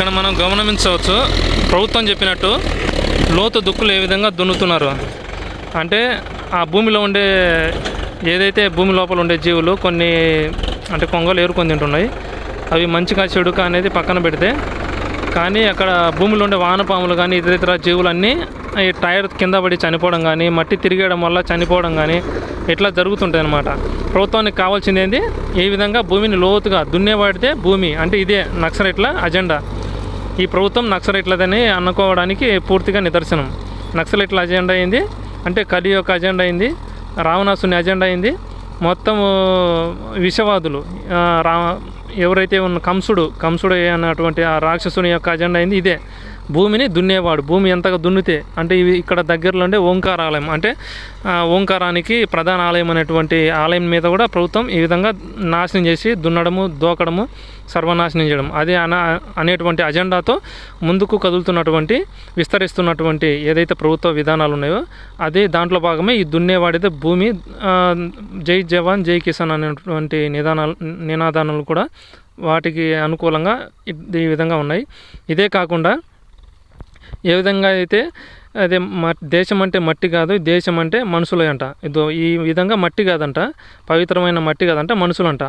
ఇక్కడ మనం గమనించవచ్చు, ప్రభుత్వం చెప్పినట్టు లోతు దుక్కులు ఏ విధంగా దున్నుతున్నారు అంటే ఆ భూమిలో ఉండే ఏదైతే భూమి లోపల ఉండే జీవులు కొన్ని అంటే కొంగలు ఏరుకొని తింటున్నాయి, అవి మంచిగా చెడుక అనేది పక్కన పెడితే, కానీ అక్కడ భూమిలో ఉండే వానపాములు కానీ ఇతర జీవులన్నీ ఈ టైర్ కింద పడి చనిపోవడం కానీ మట్టి తిరిగేయడం వల్ల చనిపోవడం కానీ ఇట్లా జరుగుతుంటాయి అన్నమాట. ప్రభుత్వానికి కావాల్సింది ఏంది, ఈ విధంగా భూమిని లోతుగా దున్నేవాడితే భూమి అంటే ఇదే నక్సలైట్ల అజెండా. ఈ ప్రభుత్వం నక్సలైట్లదని అనుకోవడానికి పూర్తిగా నిదర్శనం. నక్సలైట్ల అజెండా అయింది అంటే కలి యొక్క అజెండా అయింది, రావణాసుని అజెండా అయింది, మొత్తం విషవాదులు ఎవరైతే ఉన్న కంసుడు అన్నటువంటి ఆ రాక్షసుని యొక్క అజెండా అయింది ఇదే. భూమిని దున్నేవాడు, భూమి ఎంతగా దున్నితే అంటే ఇవి ఇక్కడ దగ్గరలో ఉండే ఓంకార ఆలయం అంటే ఓంకారానికి ప్రధాన ఆలయం అనేటువంటి ఆలయం మీద కూడా ప్రభుత్వం ఈ విధంగా నాశనం చేసి దున్నడము, దోకడము, సర్వనాశనం చేయడం అదే అనేటువంటి అజెండాతో ముందుకు కదులుతున్నటువంటి విస్తరిస్తున్నటువంటి ఏదైతే ప్రభుత్వ విధానాలు ఉన్నాయో అదే దాంట్లో భాగమే ఈ దున్నేవాడితే భూమి జై జవాన్ జై కిసాన్ అనేటువంటి నినాదాలు కూడా వాటికి అనుకూలంగా ఈ విధంగా ఉన్నాయి. ఇదే కాకుండా ఏ విధంగా అయితే అదే దేశం అంటే మట్టి కాదు, దేశం అంటే మనుషులే అంట. ఇదో ఈ విధంగా మట్టి కాదంట, పవిత్రమైన మట్టి కాదంట, మనుషులంట.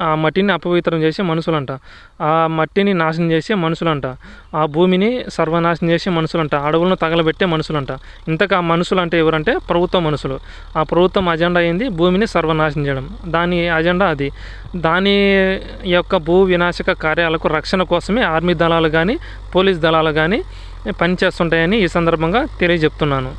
ఆ మట్టిని అపవిత్రం చేసి మనుషులంట, ఆ మట్టిని నాశనం చేసే మనుషులంట, ఆ భూమిని సర్వనాశనం చేసే మనుషులంట, అడవులను తగలబెట్టే మనుషులంట. ఇంతకు ఆ మనుషులు అంటే ఎవరంటే ప్రభుత్వ మనుషులు. ఆ ప్రభుత్వం అజెండా అయింది భూమిని సర్వనాశనం చేయడం. దాని అజెండా అది. దాని యొక్క భూ వినాశక కార్యాలకు రక్షణ కోసమే ఆర్మీ దళాలు కానీ పోలీస్ దళాలు కానీ పనిచేస్తుంటాయని ఈ సందర్భంగా తెలియజెప్తున్నాను.